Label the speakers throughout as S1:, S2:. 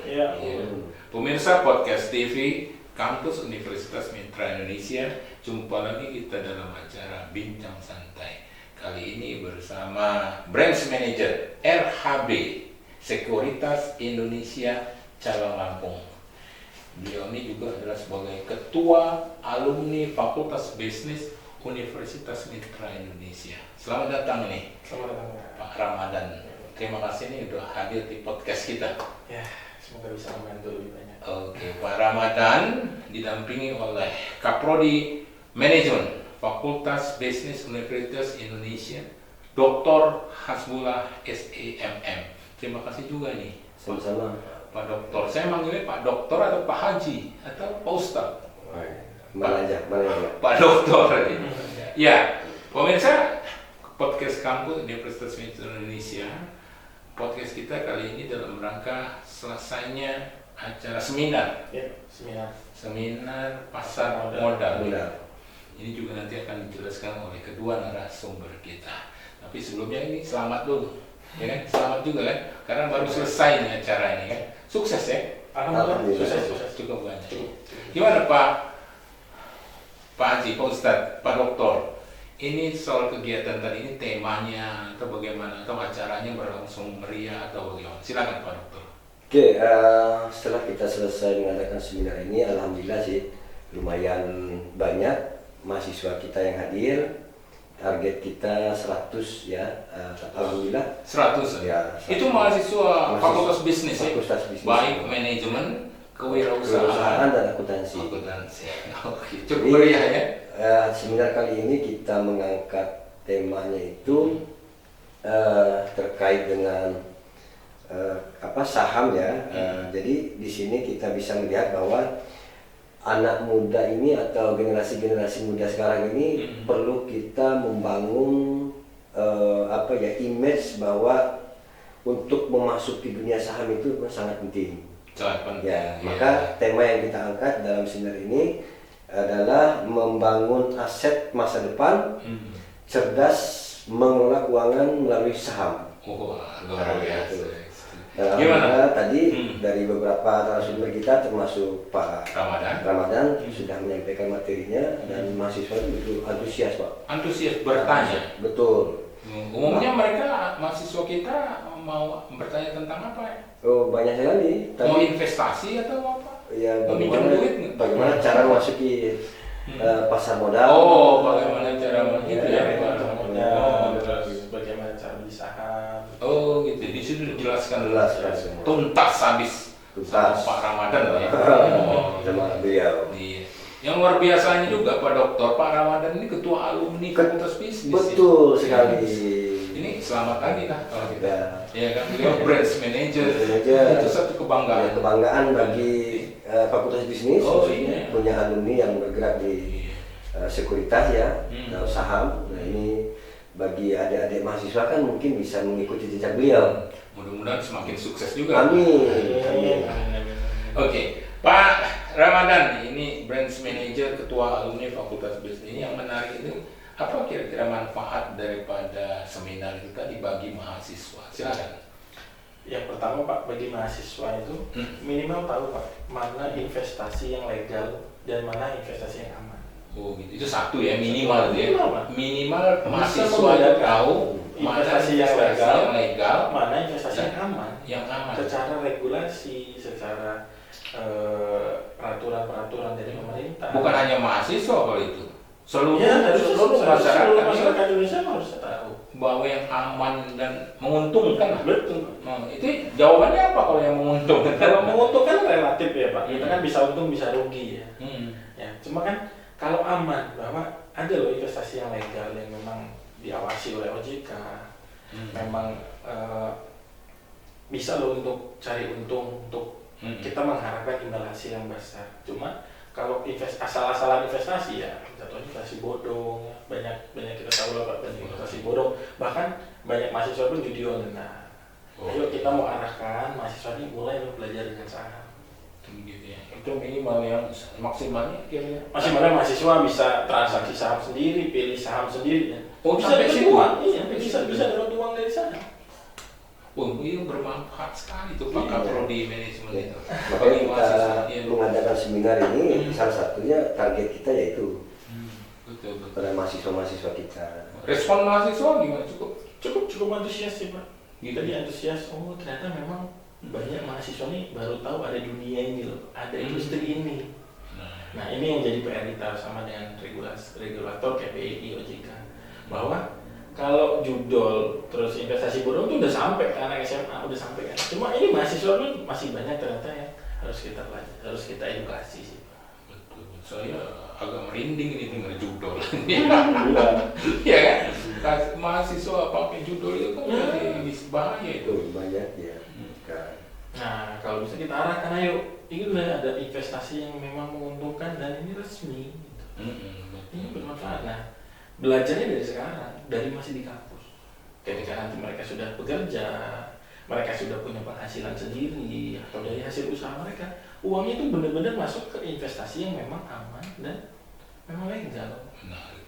S1: Iya.
S2: Pemirsa Podcast TV Kampus Universitas Mitra Indonesia, jumpa lagi kita dalam acara Bincang Santai. Kali ini bersama Branch Manager RHB Sekuritas Indonesia Cabang Lampung. Beliau ini juga adalah sebagai Ketua Alumni Fakultas Bisnis Universitas Mitra Indonesia. Selamat datang nih,
S1: Selamat datang
S2: Pak Ramadan. Terima kasih nih udah hadir di podcast kita.
S1: Ya, semoga bisa membantu lebih banyak.
S2: Oke, Pak Ramadan didampingi oleh Kaprodi Manajemen Fakultas Bisnis Universitas Indonesia, Dr. Hasbullah SEMM. Terima kasih juga nih,
S3: Sama-sama.
S2: Pak Dokter. Saya manggilnya Pak Dokter atau Pak Haji atau Pak Ustadz?
S3: Mana aja.
S2: Pak Dokter. Ya, pemirsa podcast kampus Universitas Mitra Indonesia. Podcast kita kali ini dalam rangka selesainya acara seminar.
S1: Ya, seminar.
S2: Seminar pasar modal. Ini juga nanti akan dijelaskan oleh kedua narasumber kita. Tapi sebelumnya ini selamat dulu, ya kan? Selamat juga kan? Karena baru selesai nih acara ini kan. Sukses ya?
S1: Alhamdulillah.
S3: Sukses.
S2: Cukup banyak. Gimana Pak Haji, Pak Ustadz, Pak Dokter? Ini soal kegiatan tadi ini temanya atau bagaimana? Atau acaranya berlangsung meriah atau bagaimana? Silakan Pak Dokter.
S3: Oke, setelah kita selesai mengadakan seminar ini, alhamdulillah sih lumayan banyak mahasiswa kita yang hadir. Target kita 100 ya, alhamdulillah.
S2: 100
S3: ya.
S2: Itu mahasiswa Fakultas Bisnis ya?
S3: Fakultas Bisnis.
S2: Baik manajemen,
S3: Kewirausahaan
S2: kewirausahaan,
S3: dan akuntansi.
S2: Oke, cukup meriah ya?
S3: Seminar kali ini kita mengangkat temanya itu terkait dengan saham ya. Jadi di sini kita bisa melihat bahwa anak muda ini atau generasi muda sekarang ini perlu kita membangun image bahwa untuk memasuki dunia saham itu sangat penting.
S2: Sangat penting.
S3: Ya, maka tema yang kita angkat dalam seminar ini adalah membangun aset masa depan, cerdas mengelola keuangan melalui saham.
S2: Luar biasa.
S3: Gimana? Tadi dari beberapa narasumber kita termasuk Pak Ramadan sudah menyampaikan materinya dan mahasiswa itu betul antusias Pak.
S2: Antusias bertanya.
S3: Betul.
S2: Umumnya mereka mahasiswa kita mau bertanya tentang apa ya?
S3: Oh, banyak sekali.
S2: Mau investasi atau apa?
S3: Ya,
S2: Meminjam duit nggak?
S3: bagaimana cara memasuki pasar modal?
S2: Oh, bagaimana cara begitu ya?
S1: Pasar modal, terus bagaimana cara beli saham.
S2: Oh, gitu. Di sini dijelaskan
S3: Jelaskan.
S2: tuntas habis sama Pak Ramadan ya.
S3: Sama beliau.
S2: Iya. Yang luar biasanya juga Pak Dokter, Pak Ramadan ini ketua alumni Fakultas Bisnis.
S3: Betul sekali.
S2: Ini selamat lagi lah kalau kita.
S3: Ya.
S2: Ya kan, beliau branch manager. Itu satu kebanggaan.
S3: Kebanggaan bagi Fakultas Bisnis.
S2: Oh, iya.
S3: Punya alumni yang bergerak di sekuritas ya, atau saham. Nah, ini bagi adik-adik mahasiswa kan mungkin bisa mengikuti jejak beliau.
S2: Mudah-mudahan semakin sukses juga.
S3: Amin.
S2: Oke, Pak Ramadan, ini branch manager ketua alumni Fakultas Bisnis ini yang menarik itu apa kira-kira manfaat daripada seminar itu tadi bagi mahasiswa? Silakan.
S1: Yang pertama Pak, bagi mahasiswa itu minimal tahu Pak mana investasi yang legal dan mana investasi yang aman.
S2: Oh gitu, itu satu ya minimal ya. Minimal mahasiswa
S1: membedakan
S2: tahu mana
S1: investasi yang
S2: legal,
S1: mana investasi yang aman.
S2: yang aman.
S1: Secara regulasi, secara peraturan-peraturan dari pemerintah.
S2: Bukan hanya mahasiswa kalau itu, seluruh
S1: seluruh
S2: masyarakat
S1: Indonesia harus tahu
S2: bahwa yang aman dan menguntungkan.
S1: betul.
S2: Nah, itu jawabannya apa kalau yang menguntungkan?
S1: Kalau menguntungkan relatif ya Pak, kita kan bisa untung bisa rugi ya. Ya, cuma kan kalau aman bahwa ada loh investasi yang legal yang memang diawasi oleh OJK, memang bisa loh untuk cari untung, untuk kita mengharapkan imbal hasil yang besar. Cuma kalau asal-asalan investasi ya jatuhnya investasi bodong, banyak kita tahu lah Pak, banyak investasi bodong, bahkan banyak mahasiswa pun judi online. Ayo kita mau arahkan mahasiswa ini mulai belajar dengan saham.
S2: Gitu ya. Itu minimal yang maksimalnya kira-kira.
S1: Maksimalnya mahasiswa bisa transaksi saham sendiri, pilih saham sendiri ya.
S2: Oh,
S1: Bisa
S2: sampai
S1: dapat
S2: situ?
S1: uang, iya, bisa dapat uang dari sana.
S2: Wah, itu bermanfaat sekali tuh Pak
S1: Iya.
S2: Kaprodi manajemen
S3: Ya.
S2: itu.
S3: Makanya
S2: Bagi
S3: kita
S2: mahasiswa, iya.
S3: mengadakan seminar ini salah satunya target kita yaitu
S2: Betul.
S3: pada mahasiswa-mahasiswa kita.
S2: Respon mahasiswa gimana?
S1: Cukup antusias sih Pak.
S2: Gitu.
S1: Tadi antusias, oh ternyata memang banyak mahasiswa nih baru tahu ada dunia ini loh, ada industri ini. Nah ini yang jadi PR kita sama dengan regulator KPI, OJK, bahwa kalau judol terus investasi bodong itu udah sampai ke anak SMA, udah sampai kan. Cuma ini mahasiswa kan masih banyak ternyata yang harus kita pelajari, harus kita edukasi sih Pak.
S2: Betul. Saya agak merinding ini dengar judol.
S1: Iya.
S2: Iya kan? Mahasiswa pakai judol itu kan jadi bahaya itu.
S3: Itu banyak ya. Kan.
S1: Nah, kalau bisa kita arahkan, ayo, ini udah ada investasi yang memang menguntungkan dan ini resmi. Gitu. Ini bermanfaat. Nah, belajarnya dari sekarang, dari masih di kampus. Ketika nanti mereka sudah bekerja, mereka sudah punya penghasilan sendiri, atau dari hasil usaha mereka, uangnya itu benar-benar masuk ke investasi yang memang aman dan memang legal.
S2: Menarik.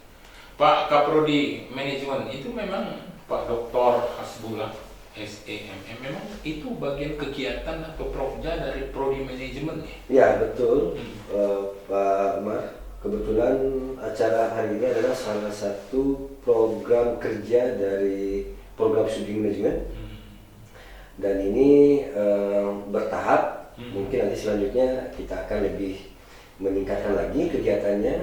S2: Pak Kaprodi manajemen itu memang Pak Dr. Hasbullah SEMM memang itu bagian kegiatan atau prokja dari prodi manajemen ya?
S3: Ya betul, Pak Umar. Kebetulan acara hari ini adalah salah satu program kerja dari program studi manajemen. Dan ini bertahap. Mungkin nanti selanjutnya kita akan lebih meningkatkan lagi kegiatannya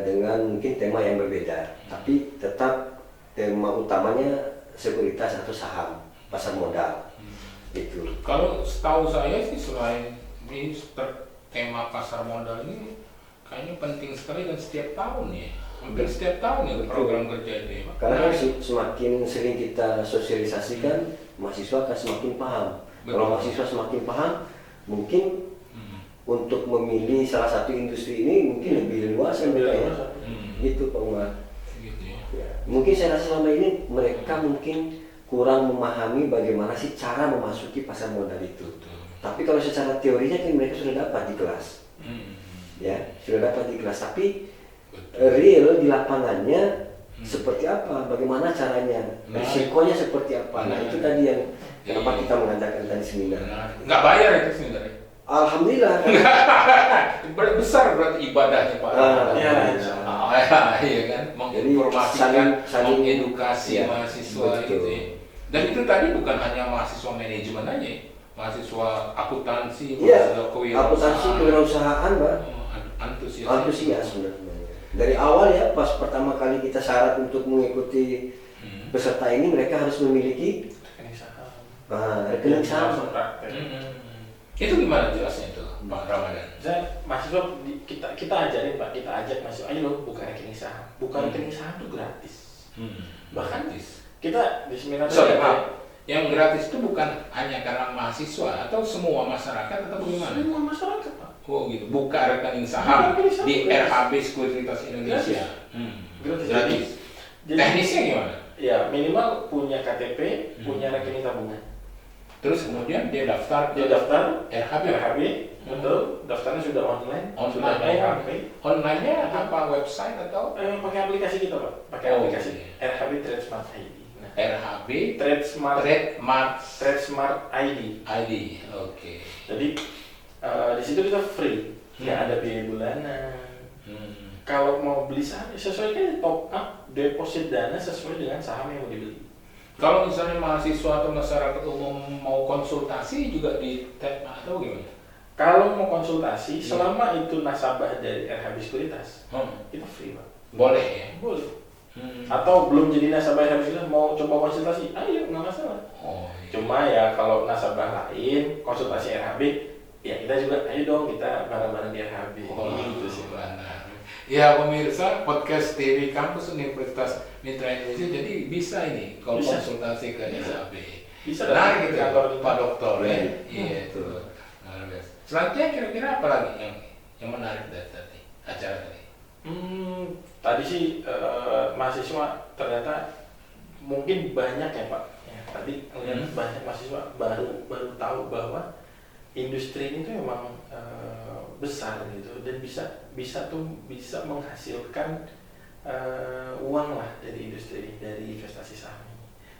S3: dengan mungkin tema yang berbeda. Tapi tetap tema utamanya sekuritas atau saham, pasar modal. Itu.
S2: Kalau setahu saya sih selain ini tema pasar modal ini kayaknya penting sekali dan setiap tahun ya, hampir setiap tahun ya program kerja ini.
S3: Karena semakin sering kita sosialisasikan, mahasiswa akan semakin paham. Kalau mahasiswa semakin paham, mungkin untuk memilih salah satu industri ini mungkin lebih luas ya. Gitu Pak Umar.
S2: Gitu ya.
S3: Ya. Mungkin saya rasa selama ini mereka mungkin kurang memahami bagaimana sih cara memasuki pasar modal itu. Tapi kalau secara teorinya kan mereka sudah dapat di kelas. Ya, sudah dapat di kelas. Tapi real di lapangannya seperti apa? Bagaimana caranya? Risikonya seperti apa? Nah, itu tadi yang kenapa kita mengadakan tadi seminar.
S2: Nggak bayar itu sebenarnya.
S3: Alhamdulillah.
S2: Besar berarti ibadahnya Pak. Iya kan, menginformasikan, mengedukasi mahasiswa gitu ya. Dan itu tadi bukan hanya mahasiswa manajemen aja, mahasiswa akuntansi, mahasiswa kewirausahaan.
S3: Akuntansi kewirausahaan, Mbak. Antusias sebenarnya. Dari awal ya, pas pertama kali kita syarat untuk mengikuti peserta ini, mereka harus memiliki rekening saham.
S2: Itu gimana jelasnya itu, Pak Ramadan?
S1: Saya mahasiswa kita ajarin Pak, kita ajak mahasiswa, ayo lo buka rekening saham. Buka rekening saham itu gratis. Bahkan kita di seminar
S2: yang gratis itu bukan hanya karena mahasiswa atau semua masyarakat atau bagaimana?
S1: Semua masyarakat Pak.
S2: Oh gitu, buka rekening saham di RHB Sekuritas Indonesia. Gratis. Teknisnya gimana?
S1: Ya minimal punya KTP, punya rekening tabungan.
S2: Terus kemudian dia daftar
S1: RHB, betul. Daftarnya sudah online.
S2: Online-nya apa website atau?
S1: Pakai aplikasi kita Pak. Pakai aplikasi RHB Trade Smart ID. Nah,
S2: RHB
S1: Trade Smart ID.
S2: Oke.
S1: Jadi di situ kita free, nggak ada biaya bulanan. Kalau mau beli saham, sesuaikan top up deposit dana sesuai dengan saham yang mau dibeli.
S2: Kalau misalnya mahasiswa atau masyarakat umum mau konsultasi juga di tab atau gimana?
S1: Kalau mau konsultasi, selama itu nasabah dari RHB Sekuritas, itu free Pak.
S2: Boleh ya?
S1: Boleh. Atau belum jadi nasabah RHB Sekuritas, mau coba konsultasi, ayo nggak masalah. Cuma ya kalau nasabah lain konsultasi RHB, ya kita juga ayo dong kita bareng-bareng di RHB. Gitu sih Pak.
S2: Ya pemirsa podcast TV Kampus Universitas Mitra Indonesia, jadi bisa ini kalau konsultasi ke RHB.
S1: Bisa
S2: nah gitu
S1: kantor
S2: Pak Dokter ya.
S1: Iya
S2: itu. Selanjutnya kira-kira apa lagi yang menarik dari tadi acara tadi?
S1: Tadi sih mahasiswa ternyata mungkin banyak ya Pak. Ya, tadi melihat banyak mahasiswa baru tahu bahwa industri ini tuh memang besar gitu dan bisa menghasilkan uang lah dari industri, dari investasi saham ini.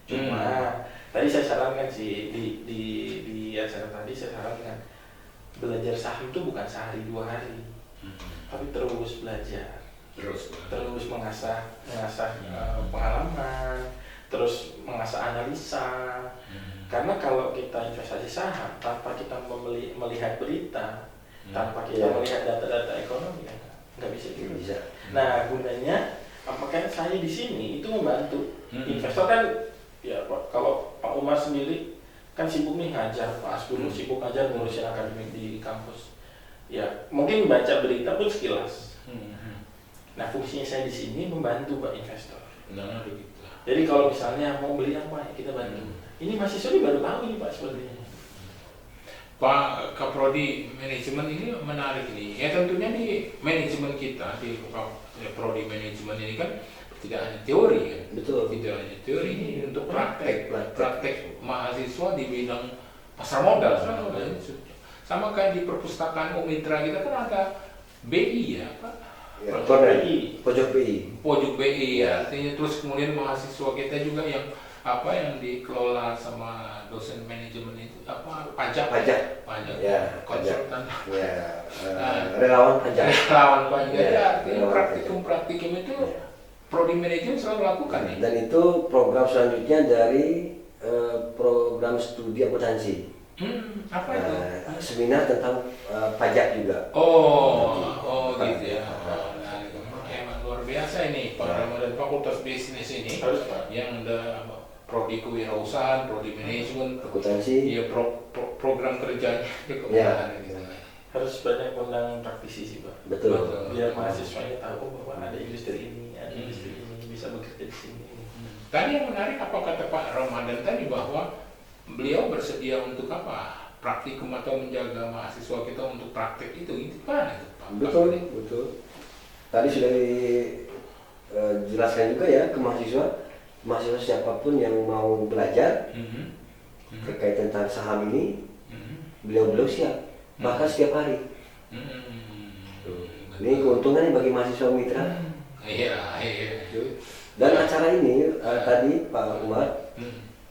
S1: Cuma tadi saya sarankan sih di acara tadi saya sarankan belajar saham itu bukan sehari 2 hari, tapi terus belajar, terus mengasah pengalaman, terus mengasah analisa. Karena kalau kita investasi saham tanpa kita melihat berita, tanpa kita melihat data-data ekonomi, nggak bisa gitu. Nah, gunanya makanya saya di sini itu membantu investor kan ya Pak. Kalau Pak Umar sendiri kan sibuk nih ngajar, Pak As dulu sibuk ngajar ngurusin akademik di kampus. Ya mungkin baca berita pun sekilas. Nah, fungsinya saya di sini membantu Pak investor.
S2: Nah, begitu.
S1: Jadi kalau misalnya mau beli apa ya kita bantu. Ini mahasiswa ini baru tahu ini Pak sepertinya.
S2: Pak Kaprodi manajemen ini menarik ini. Ya tentunya di manajemen kita di Prodi manajemen ini kan tidak hanya teori kan.
S3: Betul.
S2: Tidak hanya teori, ini untuk praktek mahasiswa di bidang pasar modal. Sama kayak di perpustakaan Mitra kita kan ada BI ya Pak.
S3: Ya,
S2: pojok BI ya. Artinya terus kemudian mahasiswa kita juga yang dikelola sama dosen manajemen itu pajak
S3: ya,
S2: konsultan
S3: relawan pajak
S2: ya, artinya praktikum itu prodi manajemen selalu lakukan nih.
S3: Dan itu program selanjutnya dari program studi akuntansi.
S2: Apa itu?
S3: Seminar tentang pajak juga.
S2: Gitu ya. Emang luar biasa ini Pak Ramadan, Fakultas Bisnis ini yang ada prodi kewirausahaan, prodi manajemen,
S3: akuntansi.
S2: Iya, program kerjanya
S1: harus banyak undang praktisi sih Pak.
S3: Betul.
S1: Biar mahasiswanya tahu bahwa ada industri ini, bisa bekerja di sini.
S2: Tadi yang menarik apa kata Pak Ramadan tadi bahwa beliau bersedia untuk praktikum atau menjaga mahasiswa kita untuk praktek itu mana itu Pak?
S3: Betul. Tadi sudah dijelaskan juga ya ke mahasiswa siapapun yang mau belajar terkait tentang saham ini, beliau siap, bahkan setiap hari. Ini keuntungannya bagi mahasiswa mitra.
S2: Iya.
S3: Dan acara ini tadi Pak Umar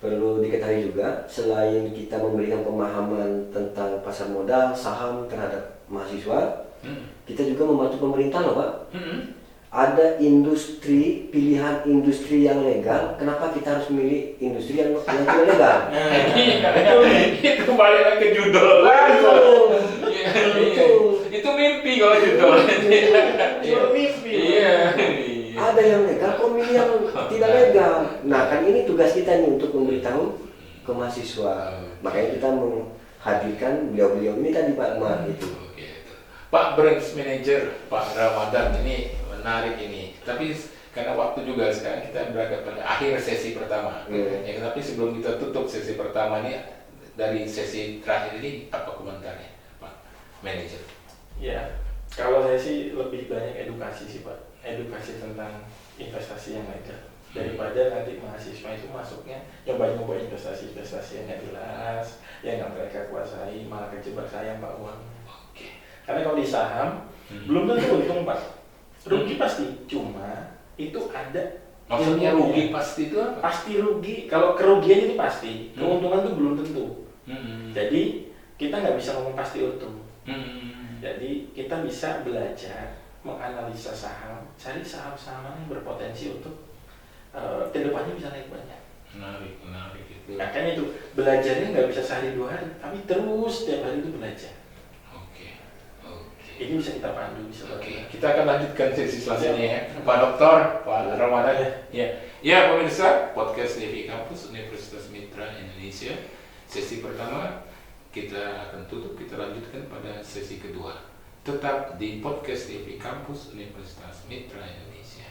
S3: perlu diketahui juga, selain kita memberikan pemahaman tentang pasar modal, saham terhadap mahasiswa, kita juga membantu pemerintah loh Pak. Ada pilihan industri yang legal, kenapa kita harus memilih industri yang tidak legal?
S2: Itu kembali lagi ke judul. Itu mimpi kalau judul.
S1: Mimpi.
S2: Iya.
S3: Ada yang legal, kok milih yang tidak legal? Nah kan ini tugas kita nih untuk memberitahu ke mahasiswa. Makanya kita menghadirkan beliau-beliau ini tadi Pak Umar itu.
S2: Pak Branch Manager, Pak Ramadan ini menarik ini. Tapi karena waktu juga sekarang kita berada pada akhir sesi pertama. Ya, tapi sebelum kita tutup sesi pertama ini, dari sesi terakhir ini apa komentarnya Pak Manager?
S1: Ya, kalau saya sih lebih banyak edukasi sih Pak. Edukasi tentang investasi yang legal. Daripada nanti mahasiswa itu masuknya nyoba-nyoba investasi-investasi yang nggak jelas, yang nggak mereka kuasai, malah kejebak saya Pak uang. Karena kalau di saham belum tentu untung Pak, rugi pasti. Cuma itu ada.
S2: Maksudnya rugi pasti itu apa?
S1: Pasti rugi. Kalau kerugian itu pasti, keuntungan itu belum tentu. Jadi kita nggak bisa ngomong pasti untung. Jadi kita bisa belajar menganalisa saham, cari saham-saham yang berpotensi untuk kedepannya bisa naik banyak.
S2: Menarik itu.
S1: Makanya itu belajarnya nggak bisa sehari 2 hari, tapi terus setiap hari itu belajar. Ini bisa kita pandu, bisa.
S2: Kita akan lanjutkan sesi selanjutnya ya. Pak Doktor, Pak Ramadan. Ya, pemirsa podcast TV Kampus Universitas Mitra Indonesia. Sesi pertama kita akan tutup, kita lanjutkan pada sesi kedua. Tetap di podcast TV Kampus Universitas Mitra Indonesia.